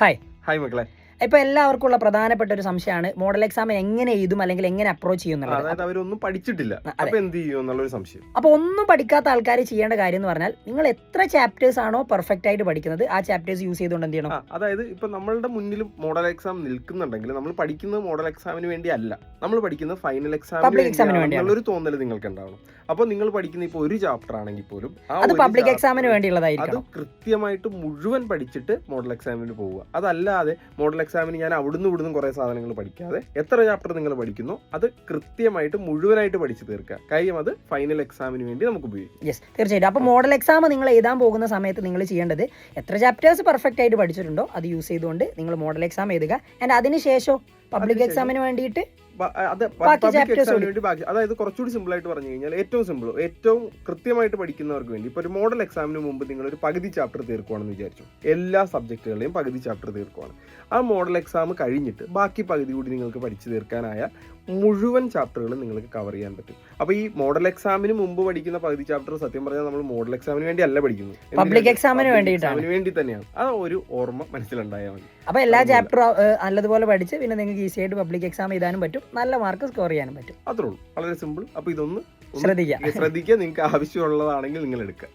Hi മക്കളെ. ഇപ്പൊ എല്ലാവർക്കും ഉള്ള പ്രധാനപ്പെട്ട ഒരു സംശയമാണ് മോഡൽ എക്സാം എങ്ങനെ എഴുതും അല്ലെങ്കിൽ എങ്ങനെ അപ്രോച്ച് ചെയ്യും എന്നുള്ളത്. അതായത് അവരൊന്നും പഠിച്ചിട്ടില്ല, അപ്പൊ എന്ത് ചെയ്യും എന്നുള്ളൊരു സംശയം. അപ്പൊ ഒന്നും പഠിക്കാത്ത ആൾക്കാർ ചെയ്യേണ്ട കാര്യം എന്ന് പറഞ്ഞാൽ നിങ്ങൾ എത്ര ചാപ്റ്റേഴ്സ് ആണോ പെർഫെക്റ്റ് ആയിട്ട് പഠിക്കുന്നത് ആ ചാപ്റ്റേഴ്സ് യൂസ് ചെയ്തുകൊണ്ട് എന്ത് ചെയ്യണം. അതായത് ഇപ്പൊ നമ്മളുടെ മുന്നിൽ മോഡൽ എക്സാം നിൽക്കുന്നുണ്ടെങ്കിൽ നമ്മൾ പഠിക്കുന്നത് മോഡൽ എക്സാമിന് വേണ്ടി അല്ല, നമ്മൾ പഠിക്കുന്നത് ഫൈനൽ എക്സാമിന് വേണ്ടിയുള്ളൊരു തോന്നൽ നിങ്ങൾക്ക് ഉണ്ടാവണം. അപ്പൊ നിങ്ങൾ പഠിക്കുന്ന ഇപ്പൊ ഒരു ചാപ്റ്റർ ആണെങ്കിൽ പോലും അത് പബ്ലിക് എക്സാമിന് വേണ്ടിയുള്ളതായിരിക്കും. അത് കൃത്യമായിട്ട് മുഴുവൻ പഠിച്ചിട്ട് മോഡൽ എക്സാമിന് പോവുക. അതല്ലാതെ മോഡൽ എക്സാമിന് ഞാൻ അവിടുന്ന് കുറെ സാധനങ്ങൾ പഠിക്കാതെ എത്ര ചാപ്റ്റർ നിങ്ങൾ പഠിക്കുന്നു അത് കൃത്യമായിട്ട് മുഴുവനായിട്ട് പഠിച്ചു തീർക്കുക. കാര്യം അത് ഫൈനൽ എക്സാമിന് വേണ്ടി നമുക്ക് ഉപയോഗിക്കും. യെസ്, തീർച്ചയായിട്ടും. അപ്പോൾ മോഡൽ എക്സാം നിങ്ങൾ എഴുതാൻ പോകുന്ന സമയത്ത് നിങ്ങൾ ചെയ്യേണ്ടത് എത്ര ചാപ്റ്റേഴ്സ് പെർഫെക്റ്റ് ആയിട്ട് പഠിച്ചിട്ടുണ്ടോ അത് യൂസ് ചെയ്തുകൊണ്ട് നിങ്ങൾ മോഡൽ എക്സാം എഴുതുക. ആൻഡ് അതിനുശേഷം പബ്ലിക് എക്സാമിന് വേണ്ടിയിട്ട് അതായത് കുറച്ചുകൂടി സിമ്പിൾ ആയിട്ട് പറഞ്ഞു കഴിഞ്ഞാൽ ഏറ്റവും കൃത്യമായിട്ട് പഠിക്കുന്നവർക്ക് വേണ്ടി ഇപ്പൊ ഒരു മോഡൽ എക്സാമിന് മുമ്പ് നിങ്ങൾ ഒരു പകുതി ചാപ്റ്റർ തീർക്കുവാണെന്ന് വിചാരിച്ചു. എല്ലാ സബ്ജക്റ്റുകളെയും പകുതി ചാപ്റ്റർ തീർക്കുവാണ്. ആ മോഡൽ എക്സാം കഴിഞ്ഞിട്ട് ബാക്കി പകുതി കൂടി നിങ്ങൾക്ക് പഠിച്ചു തീർക്കാനായ മുഴുവൻ ചാപ്റ്ററുകളും നിങ്ങൾക്ക് കവർ ചെയ്യാൻ പറ്റും. അപ്പൊ ഈ മോഡൽ എക്സാമിന് മുമ്പ് പഠിക്കുന്ന പകുതി ചാപ്റ്റർ സത്യം പറഞ്ഞാൽ നമ്മൾ മോഡൽ എക്സാമിന് വേണ്ടി അല്ല പഠിക്കുന്നത്, പബ്ലിക് എക്സാമിന് വേണ്ടി തന്നെയാണ്. ആ ഒരു ഓർമ്മ മനസ്സിലുണ്ടായാൽ മതി. അപ്പൊ എല്ലാ ചാപ്റ്ററും നല്ലതുപോലെ പഠിച്ച് പിന്നെ നിങ്ങൾക്ക് ഈസി ആയിട്ട് പബ്ലിക് എക്സാം എഴുതാനും പറ്റും, നല്ല മാർക്ക് സ്കോർ ചെയ്യാനും പറ്റും. അത്രേ ഉള്ളൂ, വളരെ സിമ്പിൾ. അപ്പൊ ഇതൊന്ന് ശ്രദ്ധിക്കുക. നിങ്ങൾക്ക് ആവശ്യമുള്ളതാണെങ്കിൽ നിങ്ങൾ എടുക്കുക.